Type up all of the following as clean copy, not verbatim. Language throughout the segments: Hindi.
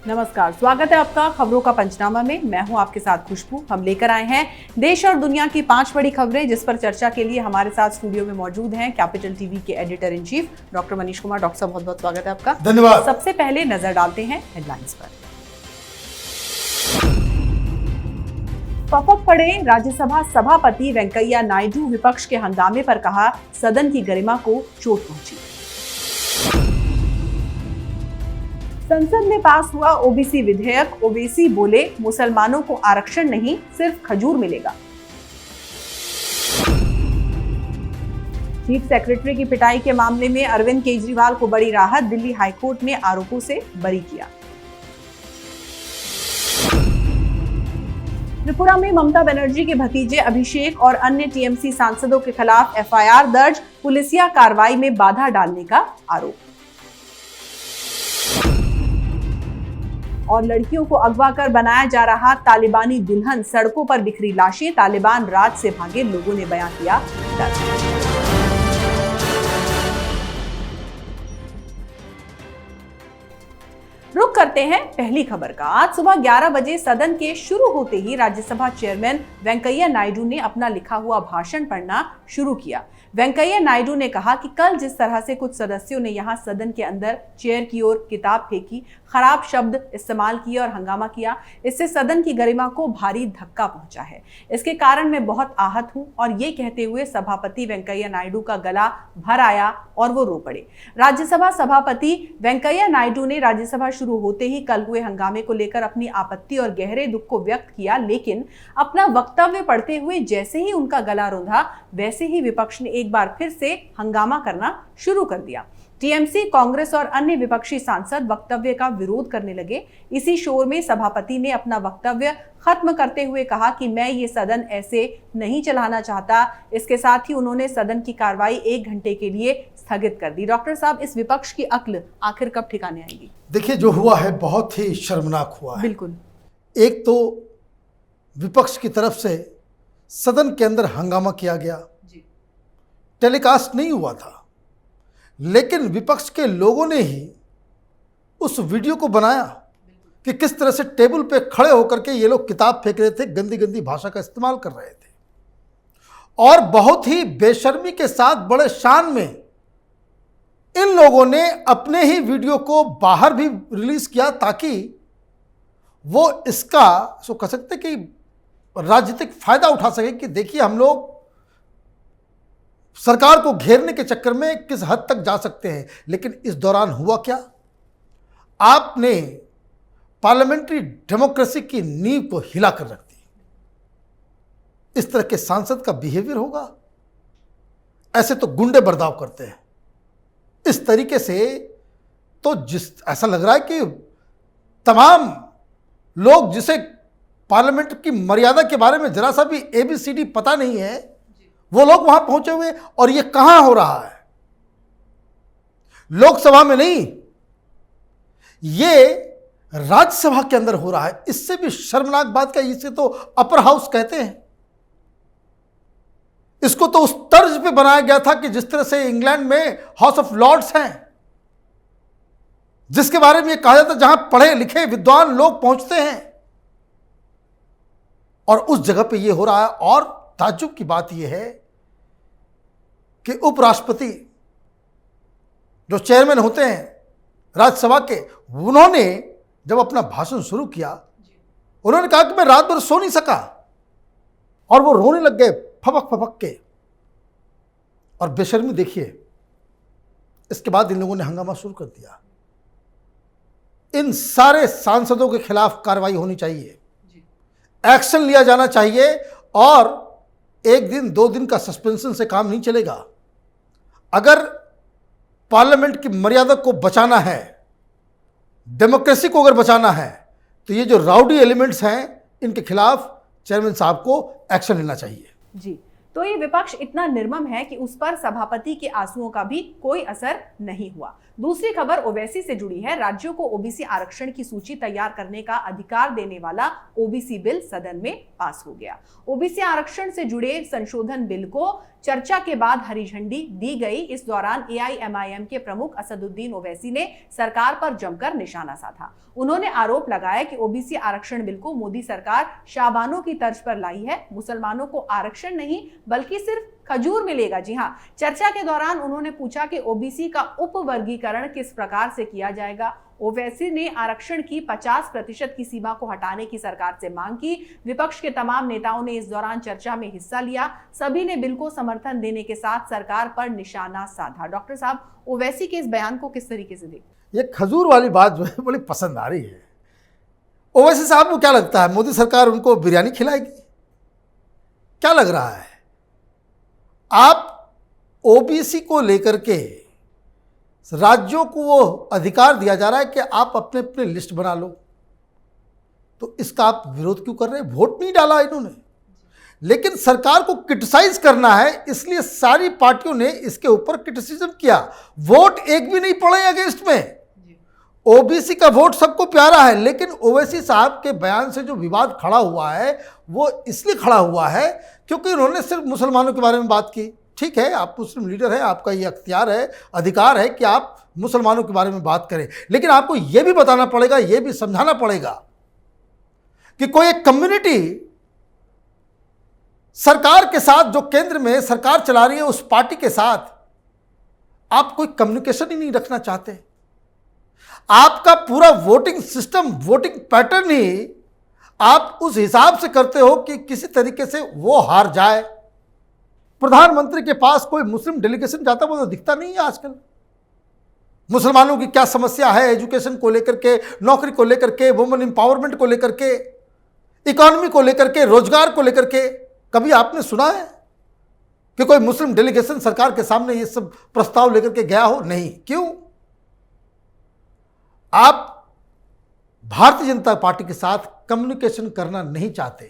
नमस्कार, स्वागत है आपका खबरों का पंचनामा में। मैं हूं आपके साथ खुशबू। हम लेकर आए हैं देश और दुनिया की 5 बड़ी खबरें, जिस पर चर्चा के लिए हमारे साथ स्टूडियो में मौजूद हैं कैपिटल टीवी के editor in chief doctor Manish Kumar. Doctor साहब, बहुत बहुत स्वागत है आपका। धन्यवाद। सबसे पहले नजर डालते हैं हेडलाइंस पर। पपक पड़े राज्यसभा सभापति वेंकैया नायडू, विपक्ष के हंगामे पर कहा सदन की गरिमा को चोट पहुंची। संसद में पास हुआ ओबीसी विधेयक, ओवैसी बोले मुसलमानों को आरक्षण नहीं, सिर्फ खजूर मिलेगा। चीफ सेक्रेटरी की पिटाई के मामले में अरविंद केजरीवाल को बड़ी राहत, दिल्ली हाईकोर्ट ने आरोपों से बरी किया। त्रिपुरा में ममता बनर्जी के भतीजे अभिषेक और अन्य टीएमसी सांसदों के खिलाफ एफआईआर दर्ज, पुलिसिया कार्रवाई में बाधा डालने का आरोप। और लड़कियों को अगवा कर बनाया जा रहा तालिबानी दुल्हन, सड़कों पर बिखरी लाशें, तालिबान राज से भागे लोगों ने बयां किया डर। रुक करते हैं पहली खबर का। आज सुबह 11 बजे सदन के शुरू होते ही राज्यसभा चेयरमैन वेंकैया नायडू ने अपना लिखा हुआ भाषण पढ़ना शुरू किया। वेंकैया नायडू ने कहा कि कल जिस तरह से कुछ सदस्यों ने यहां सदन के अंदर चेयर की ओर किताब फेंकी, खराब शब्द इस्तेमाल किए और हंगामा किया, इससे सदन की गरिमा को भारी धक्का पहुंचा है। इसके कारण मैं बहुत आहत हूं। और ये कहते हुए सभापति वेंकैया नायडू का गला भर आया और वो रो पड़े। राज्यसभा सभापति वेंकैया नायडू ने राज्यसभा शुरू होते ही कल हुए हंगामे को लेकर अपनी आपत्ति और गहरे दुख को व्यक्त किया, लेकिन अपना वक्तव्य पढ़ते हुए जैसे ही उनका गला रुंधा, वैसे ही विपक्ष ने एक बार फिर से हंगामा करना शुरू कर दिया। टीएमसी, कांग्रेस और अन्य विपक्षी सांसद वक्तव्य का विरोध करने लगे। इसी शोर में सभापति ने अपना वक्तव्य खत्म करते हुए कहा कि मैं ये सदन ऐसे नहीं चलाना चाहता। इसके साथ ही उन्होंने सदन की कार्रवाई 1 घंटे के लिए स्थगित कर दी। डॉक्टर साहब, इस विपक्ष की अक्ल आखिर कब ठिकाने आएगी? देखिए, जो हुआ है बहुत ही शर्मनाक हुआ है। बिल्कुल। एक तो विपक्ष की तरफ से सदन के अंदर हंगामा किया गया, टेलीकास्ट नहीं हुआ था, लेकिन विपक्ष के लोगों ने ही उस वीडियो को बनाया कि किस तरह से टेबल पे खड़े होकर के ये लोग किताब फेंक रहे थे, गंदी गंदी भाषा का इस्तेमाल कर रहे थे और बहुत ही बेशर्मी के साथ बड़े शान में इन लोगों ने अपने ही वीडियो को बाहर भी रिलीज किया ताकि वो इसका सो कह सकते कि राजनीतिक फायदा उठा सके कि देखिए हम लोग सरकार को घेरने के चक्कर में किस हद तक जा सकते हैं। लेकिन इस दौरान हुआ क्या? आपने पार्लियामेंट्री डेमोक्रेसी की नींव को हिला कर रख दी। इस तरह के सांसद का बिहेवियर होगा? ऐसे तो गुंडे बर्ताव करते हैं। इस तरीके से तो ऐसा लग रहा है कि तमाम लोग जिसे पार्लियामेंट की मर्यादा के बारे में जरा सा भी ABCD पता नहीं है, वो लोग वहां पहुंचे हुए। और ये कहां हो रहा है? लोकसभा में नहीं, ये राज्यसभा के अंदर हो रहा है। इससे भी शर्मनाक बात का, इसे तो अपर हाउस कहते हैं। इसको तो उस तर्ज पे बनाया गया था कि जिस तरह से इंग्लैंड में हाउस ऑफ लॉर्ड्स हैं, जिसके बारे में यह कहा जाता है जहां पढ़े लिखे विद्वान लोग पहुंचते हैं, और उस जगह पे यह हो रहा है। और ताज्जुब की बात यह है कि उपराष्ट्रपति जो चेयरमैन होते हैं राज्यसभा के, उन्होंने जब अपना भाषण शुरू किया, उन्होंने कहा कि मैं रात भर सो नहीं सका, और वो रोने लग गए फपक फपक के। और बेशर्मी देखिए, इसके बाद इन लोगों ने हंगामा शुरू कर दिया। इन सारे सांसदों के खिलाफ कार्रवाई होनी चाहिए, एक्शन लिया जाना चाहिए, और 1 दिन 2 दिन का सस्पेंशन से काम नहीं चलेगा। अगर पार्लियामेंट की मर्यादा को बचाना है, डेमोक्रेसी को अगर बचाना है, तो ये जो राउडी एलिमेंट्स हैं, इनके खिलाफ चेयरमैन साहब को एक्शन लेना चाहिए। जी, तो ये विपक्ष इतना निर्मम है कि उस पर सभापति के आंसुओं का भी कोई असर नहीं हुआ। दूसरी खबर ओवैसी से जुड़ी है। राज्यों को ओबीसी आरक्षण की सूची तैयार करने का अधिकार देने वाला ओबीसी बिल सदन में पास हो गया। ओबीसी आरक्षण से जुड़े संशोधन बिल को चर्चा के बाद हरी झंडी दी गई। इस दौरान एआईएमआईएम के प्रमुख असदुद्दीन ओवैसी ने सरकार पर जमकर निशाना साधा। उन्होंने आरोप लगाया कि ओबीसी आरक्षण बिल को मोदी सरकार शाबानों की तर्ज पर लाई है। मुसलमानों को आरक्षण नहीं बल्कि सिर्फ खजूर मिलेगा। जी हां, चर्चा के दौरान उन्होंने पूछा कि ओबीसी का उपवर्गीकरण किस प्रकार से किया जाएगा। ओवैसी ने आरक्षण की 50% की सीमा को हटाने की सरकार से मांग की। विपक्ष के तमाम नेताओं ने इस दौरान चर्चा में हिस्सा लिया। सभी ने बिल को समर्थन देने के साथ सरकार पर निशाना साधा। डॉक्टर साहब, ओवैसी के इस बयान को किस तरीके से देखते? ये खजूर वाली बात जो है बड़ी पसंद आ रही है। ओवैसी साहब को क्या लगता है मोदी सरकार उनको बिरयानी खिलाएगी? क्या लग रहा है? आप ओबीसी को लेकर के राज्यों को वो अधिकार दिया जा रहा है कि आप अपने अपने लिस्ट बना लो, तो इसका आप विरोध क्यों कर रहे हैं? वोट नहीं डाला इन्होंने, लेकिन सरकार को क्रिटिसाइज करना है, इसलिए सारी पार्टियों ने इसके ऊपर क्रिटिसिज्म किया। वोट एक भी नहीं पड़े अगेंस्ट में। ओबीसी का वोट सबको प्यारा है, लेकिन ओवैसी साहब के बयान से जो विवाद खड़ा हुआ है वो इसलिए खड़ा हुआ है क्योंकि उन्होंने सिर्फ मुसलमानों के बारे में बात की। ठीक है, आप मुस्लिम लीडर हैं, आपका ये अख्तियार है, अधिकार है कि आप मुसलमानों के बारे में बात करें, लेकिन आपको यह भी बताना पड़ेगा, यह भी समझाना पड़ेगा कि कोई एक कम्युनिटी सरकार के साथ, जो केंद्र में सरकार चला रही है, उस पार्टी के साथ आप कोई कम्युनिकेशन ही नहीं रखना चाहते। आपका पूरा वोटिंग सिस्टम, वोटिंग पैटर्न ही आप उस हिसाब से करते हो कि किसी तरीके से वो हार जाए। प्रधानमंत्री के पास कोई मुस्लिम डेलीगेशन जाता वो तो दिखता नहीं है आजकल। मुसलमानों की क्या समस्या है एजुकेशन को लेकर के, नौकरी को लेकर के, वुमेन एम्पावरमेंट को लेकर के, इकोनॉमी को लेकर के, रोजगार को लेकर के, कभी आपने सुना है कि कोई मुस्लिम डेलीगेशन सरकार के सामने ये सब प्रस्ताव लेकर के गया हो? नहीं। क्यों? आप भारतीय जनता पार्टी के साथ कम्युनिकेशन करना नहीं चाहते,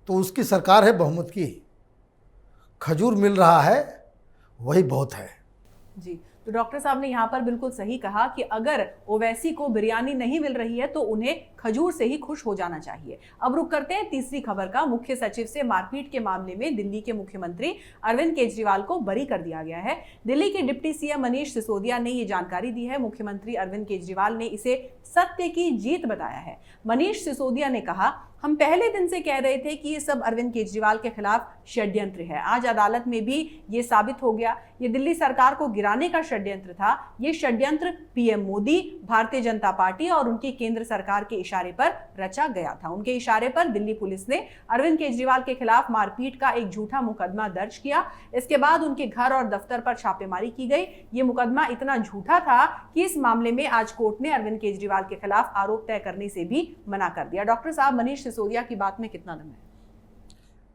तो उसकी सरकार है बहुमत की, खजूर मिल रहा है वही बहुत है। जी, तो डॉक्टर साहब ने यहाँ पर बिल्कुल सही कहा कि अगर ओवैसी को बिरयानी नहीं मिल रही है तो उन्हें खजूर से ही खुश हो जाना चाहिए। अब रुक करते हैं तीसरी खबर का। मुख्य सचिव से मारपीट के मामले में दिल्ली के मुख्यमंत्री अरविंद केजरीवाल को बरी कर दिया गया है। दिल्ली के डिप्टी सीएम मनीष सिसोदिया ने ये जानकारी दी है। मुख्यमंत्री अरविंद केजरीवाल ने इसे सत्य की जीत बताया है। मनीष सिसोदिया ने कहा, हम पहले दिन से कह रहे थे कि ये सब अरविंद केजरीवाल के खिलाफ षड्यंत्र है। आज अदालत में भी ये साबित हो गया। ये दिल्ली सरकार को गिराने का षड्यंत्र था। ये षड्यंत्र पीएम मोदी, भारतीय जनता पार्टी और उनकी केंद्र सरकार के इशारे पर रचा गया था। उनके इशारे पर दिल्ली पुलिस ने अरविंद केजरीवाल के खिलाफ मारपीट का एक झूठा मुकदमा दर्ज किया। इसके बाद उनके घर और दफ्तर पर छापेमारी की गई। ये मुकदमा इतना झूठा था कि इस मामले में आज कोर्ट ने अरविंद केजरीवाल के खिलाफ आरोप तय करने से भी मना कर दिया। डॉक्टर साहब, मनीष सिसोदिया की बात में कितना दम है?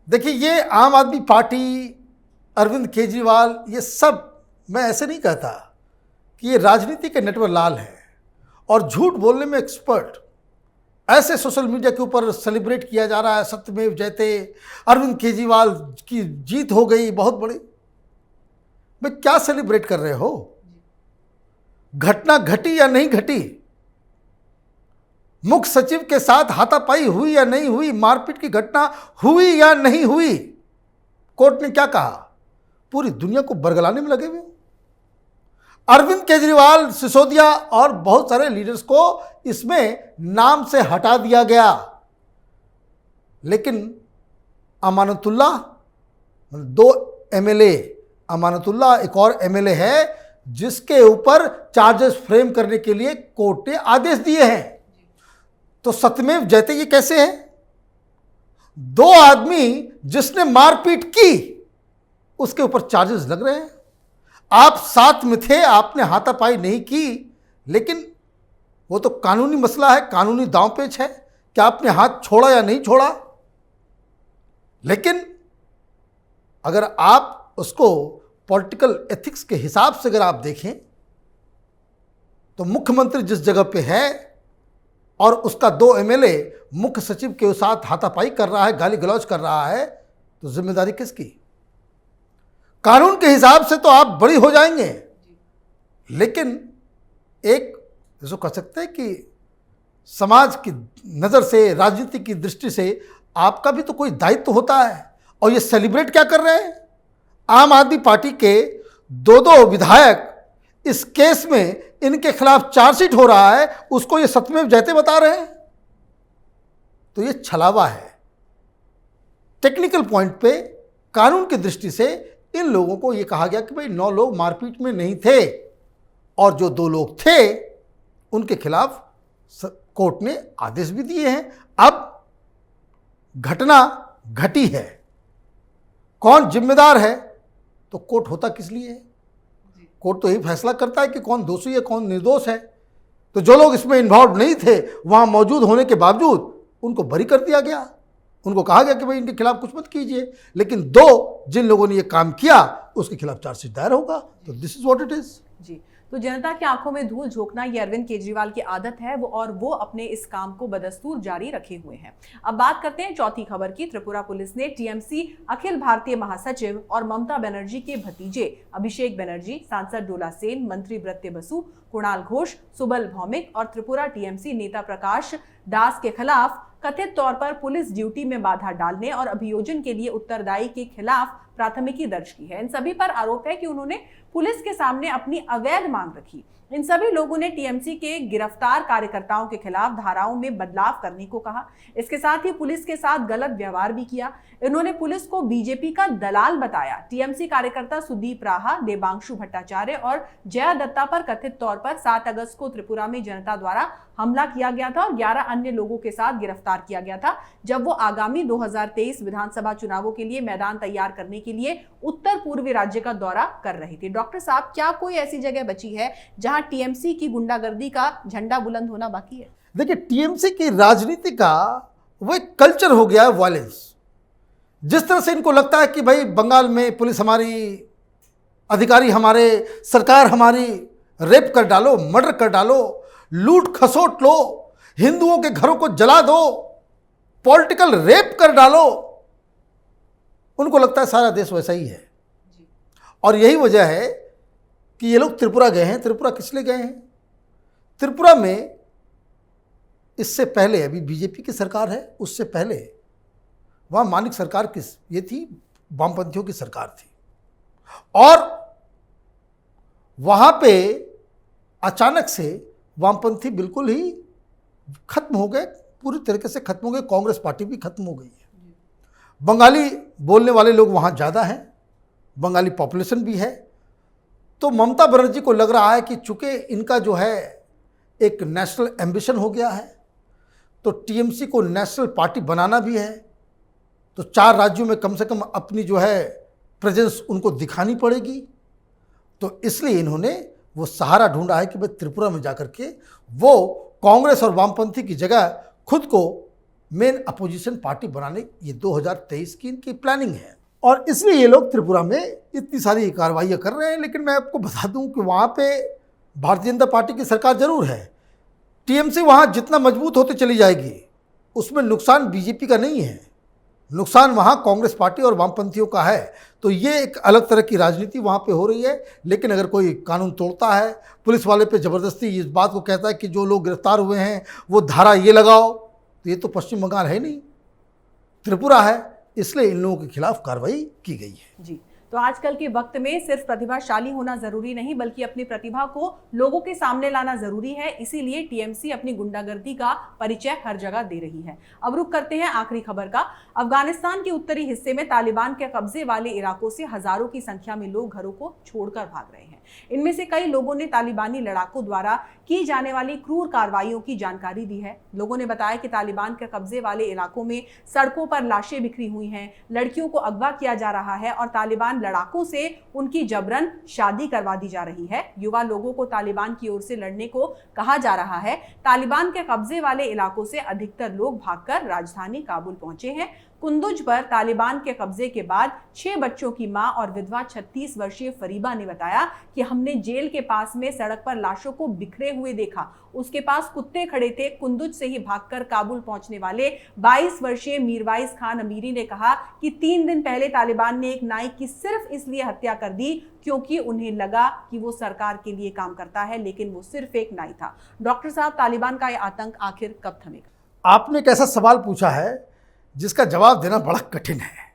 देखिए, ये आम आदमी पार्टी, अरविंद केजरीवाल, ये सब मैं ऐसे नहीं कहता कि ये राजनीति के नटवर लाल हैं और झूठ बोलने में एक्सपर्ट। ऐसे सोशल मीडिया के ऊपर सेलिब्रेट किया जा रहा है, सत्यमेव जयते, अरविंद केजरीवाल की जीत हो गई बहुत बड़ी। भाई, क्या सेलिब्रेट कर रहे हो? घटना घटी या नहीं घटी? मुख्य सचिव के साथ हाथापाई हुई या नहीं हुई? मारपीट की घटना हुई या नहीं हुई? कोर्ट ने क्या कहा? पूरी दुनिया को बरगलाने में लगे हुए। अरविंद केजरीवाल, सिसोदिया और बहुत सारे लीडर्स को इसमें नाम से हटा दिया गया, लेकिन अमानतुल्लाह, 2 एमएलए, अमानतुल्लाह एक और एमएलए है जिसके ऊपर चार्जेस फ्रेम करने के लिए कोर्ट ने आदेश दिए हैं। तो सत्यमेव जयते ये कैसे है? 2 आदमी जिसने मारपीट की उसके ऊपर चार्जेस लग रहे हैं। आप साथ में थे, आपने हाथापाई नहीं की, लेकिन वो तो कानूनी मसला है, कानूनी दांवपेच है कि आपने हाथ छोड़ा या नहीं छोड़ा। लेकिन अगर आप उसको पॉलिटिकल एथिक्स के हिसाब से अगर आप देखें तो मुख्यमंत्री जिस जगह पे है और उसका 2 एमएलए मुख्य सचिव के साथ हाथापाई कर रहा है, गाली गलौज कर रहा है, तो जिम्मेदारी किसकी? कानून के हिसाब से तो आप बरी हो जाएंगे, लेकिन एक जैसे कह सकते हैं कि समाज की नज़र से, राजनीति की दृष्टि से आपका भी तो कोई दायित्व होता है। और ये सेलिब्रेट क्या कर रहे हैं? आम आदमी पार्टी के दो विधायक इस केस में इनके खिलाफ चार्जशीट हो रहा है, उसको ये सत्यमेव जयते बता रहे हैं। तो ये छलावा है। टेक्निकल पॉइंट पे कानून की दृष्टि से इन लोगों को ये कहा गया कि भाई 9 लोग मारपीट में नहीं थे, और जो 2 लोग थे उनके खिलाफ कोर्ट ने आदेश भी दिए हैं। अब घटना घटी है, कौन जिम्मेदार है? तो कोर्ट होता किस लिए है? कोर्ट तो यही फैसला करता है कि कौन दोषी है, कौन निर्दोष है। तो जो लोग इसमें इन्वॉल्व नहीं थे, वहां मौजूद होने के बावजूद उनको बरी कर दिया गया। उनको कहा गया कि भाई इनके खिलाफ कुछ मत कीजिए, लेकिन 2 जिन लोगों ने ये काम किया उसके खिलाफ चार्जशीट दायर होगा। तो this is what it is. जी, तो जनता की आंखों में धूल झोंकना ये अरविंद केजरीवाल की आदत है, वो अपने इस काम को बदस्तूर जारी रखे हुए हैं। अब बात करते हैं चौथी खबर की। त्रिपुरा पुलिस ने टीएमसी अखिल भारतीय महासचिव और ममता बनर्जी के भतीजे अभिषेक बनर्जी, सांसद डोला सेन, मंत्री ब्रत्य बसु, कुणाल घोष, सुबल भौमिक और त्रिपुरा टीएमसी नेता प्रकाश दास के खिलाफ कथित तौर पर पुलिस ड्यूटी में बाधा डालने और अभियोजन के लिए उत्तरदायी के खिलाफ प्राथमिकी दर्ज की है। इन सभी पर आरोप है कि उन्होंने पुलिस के सामने अपनी अवैध मांग रखी। इन सभी लोगों ने टीएमसी के गिरफ्तार कार्यकर्ताओं के खिलाफ धाराओं में बदलाव करने को कहा। इसके साथ ही पुलिस के साथ गलत व्यवहार भी किया। इन्होंने पुलिस को बीजेपी का दलाल बताया। टीएमसी कार्यकर्ता सुदीप राहा, देवांशु भट्टाचार्य और जया दत्ता पर कथित तौर पर 7 अगस्त को त्रिपुरा में जनता द्वारा हमला किया गया था और 11 अन्य लोगों के साथ गिरफ्तार किया गया था, जब वो आगामी 2023 विधानसभा चुनावों के लिए मैदान तैयार करने के लिए उत्तर पूर्वी राज्य का दौरा कर रही थी। डॉक्टर साहब, क्या कोई ऐसी जगह बची है जहां टीएमसी की गुंडागर्दी का झंडा बुलंद होना बाकी है? देखिए, टीएमसी की राजनीति का वो एक कल्चर हो गया है वायलेंस। जिस तरह से इनको लगता है कि भाई बंगाल में पुलिस हमारी, अधिकारी हमारे, सरकार हमारी, रेप कर डालो, मर्डर कर डालो, लूट खसोट लो, हिंदुओं के घरों को जला दो, पॉलिटिकल रेप कर डालो, उनको लगता है सारा देश वैसा ही है। और यही वजह है कि ये लोग त्रिपुरा गए हैं। त्रिपुरा किस लिए गए हैं? त्रिपुरा में इससे पहले, अभी बीजेपी की सरकार है, उससे पहले वहाँ मानिक सरकार किस ये थी, वामपंथियों की सरकार थी। और वहाँ पे अचानक से वामपंथी बिल्कुल ही खत्म हो गए, पूरी तरीके से खत्म हो गए। कांग्रेस पार्टी भी खत्म हो गई है। बंगाली बोलने वाले लोग वहाँ ज़्यादा हैं, बंगाली पॉपुलेशन भी है। तो ममता बनर्जी को लग रहा है कि चूंकि इनका जो है एक नेशनल एम्बिशन हो गया है, तो टीएमसी को नेशनल पार्टी बनाना भी है, तो 4 राज्यों में कम से कम अपनी जो है प्रेजेंस उनको दिखानी पड़ेगी। तो इसलिए इन्होंने वो सहारा ढूंढा है कि भाई त्रिपुरा में जाकर के वो कांग्रेस और वामपंथी की जगह खुद को मेन अपोजिशन पार्टी बनाने, ये 2023 की इनकी प्लानिंग है। और इसलिए ये लोग त्रिपुरा में इतनी सारी कार्रवाइयाँ कर रहे हैं। लेकिन मैं आपको बता दूं कि वहाँ पे भारतीय जनता पार्टी की सरकार जरूर है। टीएमसी वहाँ जितना मजबूत होते चली जाएगी, उसमें नुकसान बीजेपी का नहीं है, नुकसान वहाँ कांग्रेस पार्टी और वामपंथियों का है। तो ये एक अलग तरह की राजनीति वहाँ पे हो रही है। लेकिन अगर कोई कानून तोड़ता है, पुलिस वाले पे ज़बरदस्ती इस बात को कहता है कि जो लोग गिरफ्तार हुए हैं वो धारा ये लगाओ, तो ये तो पश्चिम बंगाल है नहीं, त्रिपुरा है। इसलिए इन लोगों के खिलाफ कार्रवाई की गई है। जी, तो आजकल के वक्त में सिर्फ प्रतिभाशाली होना जरूरी नहीं, बल्कि अपनी प्रतिभा को लोगों के सामने लाना जरूरी है। इसीलिए टीएमसी अपनी गुंडागर्दी का परिचय हर जगह दे रही है। अब रुक करते हैं आखिरी खबर का। अफगानिस्तान के उत्तरी हिस्से में तालिबान के कब्जे वाले इलाकों से हजारों की संख्या में लोग घरों को छोड़कर भाग रहे हैं। इनमें से कई लोगों ने तालिबानी लड़ाकों द्वारा की जाने वाली क्रूर कार्रवाइयों की जानकारी दी है। लोगों ने बताया कि तालिबान के कब्जे वाले इलाकों में सड़कों पर लाशें बिखरी हुई हैं, लड़कियों को अगवा किया जा रहा है और तालिबान लड़ाकों से उनकी जबरन शादी करवा दी जा रही है। युवा लोगों को तालिबान की ओर से लड़ने को कहा जा रहा है। तालिबान के कब्जे वाले इलाकों से अधिकतर लोग भागकर राजधानी काबुल पहुंचे हैं। कुंदुज पर तालिबान के कब्जे के बाद 6 बच्चों की मां और विधवा 36 वर्षीय फरीबा ने बताया कि हमने जेल के पास में सड़क पर लाशों को बिखरे हुए देखा। उसके पास कुत्ते खड़े थे। कुंदुज से ही भागकर काबुल पहुंचने वाले 22 वर्षीय मीरवाइज खान अमीरी ने कहा कि 3 दिन पहले तालिबान ने एक नाई की सिर्फ इसलिए हत्या कर दी क्योंकि उन्हें लगा कि वो सरकार के लिए काम करता है, लेकिन वो सिर्फ एक नाई था। डॉक्टर साहब, तालिबान का यह आतंक आखिर कब थमेगा? आपने एक ऐसा सवाल पूछा है जिसका जवाब देना बड़ा कठिन है।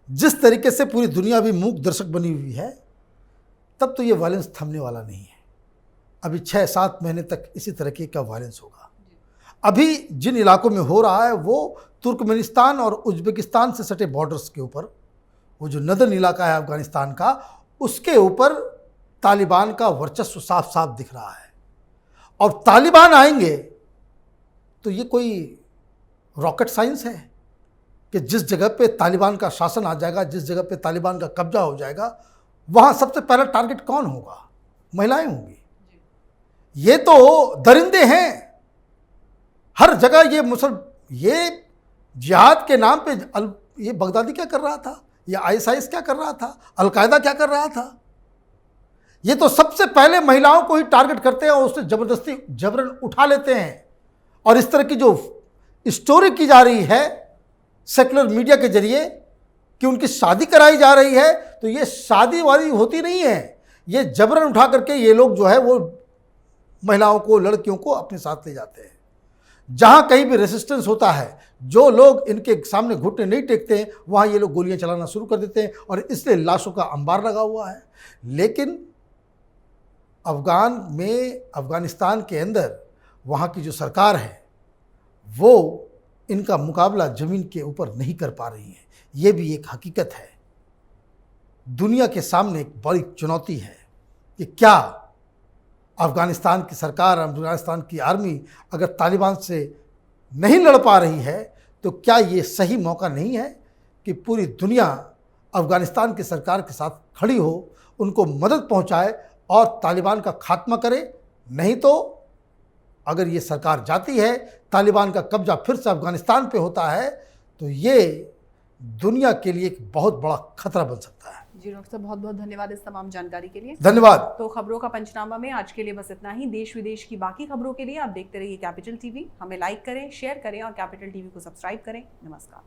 जिस तरीके से पूरी दुनिया भी मूक दर्शक बनी हुई है, तब तो ये वायलेंस थमने वाला नहीं है। अभी 6-7 महीने तक इसी तरीके का वायलेंस होगा। अभी जिन इलाकों में हो रहा है वो तुर्कमेनिस्तान और उज्बेकिस्तान से सटे बॉर्डर्स के ऊपर, वो जो नदर्न इलाका है अफगानिस्तान का, उसके ऊपर तालिबान का वर्चस्व साफ साफ दिख रहा है। और तालिबान आएंगे तो ये कोई रॉकेट साइंस है कि जिस जगह पे तालिबान का शासन आ जाएगा, जिस जगह पे तालिबान का कब्जा हो जाएगा, वहाँ सबसे पहला टारगेट कौन होगा? महिलाएं होंगी। ये तो दरिंदे हैं हर जगह। ये जिहाद के नाम पे ये बगदादी क्या कर रहा था, ये आईएसआईएस क्या कर रहा था, अलकायदा क्या कर रहा था? ये तो सबसे पहले महिलाओं को ही टारगेट करते हैं और उससे जबरदस्ती जबरन उठा लेते हैं। और इस तरह की जो स्टोरी की जा रही है सेकुलर मीडिया के जरिए कि उनकी शादी कराई जा रही है, तो ये शादी वादी होती नहीं है। ये जबरन उठा करके ये लोग जो है वो महिलाओं को, लड़कियों को अपने साथ ले जाते हैं। जहाँ कहीं भी रेसिस्टेंस होता है, जो लोग इनके सामने घुटने नहीं टेकते हैं, वहाँ ये लोग गोलियां चलाना शुरू कर देते हैं और इसलिए लाशों का अंबार लगा हुआ है। लेकिन अफगानिस्तान के अंदर वहाँ की जो सरकार है वो इनका मुकाबला ज़मीन के ऊपर नहीं कर पा रही है। ये भी एक हकीकत है। दुनिया के सामने एक बड़ी चुनौती है कि क्या अफगानिस्तान की सरकार, अफगानिस्तान की आर्मी अगर तालिबान से नहीं लड़ पा रही है तो क्या ये सही मौका नहीं है कि पूरी दुनिया अफगानिस्तान की सरकार के साथ खड़ी हो, उनको मदद पहुंचाए और तालिबान का खात्मा करे? नहीं तो अगर ये सरकार जाती है, तालिबान का कब्जा फिर से अफगानिस्तान पे होता है, तो ये दुनिया के लिए एक बहुत बड़ा खतरा बन सकता है। जी डॉक्टर साहब, बहुत बहुत धन्यवाद इस तमाम जानकारी के लिए। धन्यवाद। तो खबरों का पंचनामा में आज के लिए बस इतना ही। देश विदेश की बाकी खबरों के लिए आप देखते रहिए कैपिटल टीवी। हमें लाइक करें, शेयर करें और कैपिटल टीवी को सब्सक्राइब करें। नमस्कार।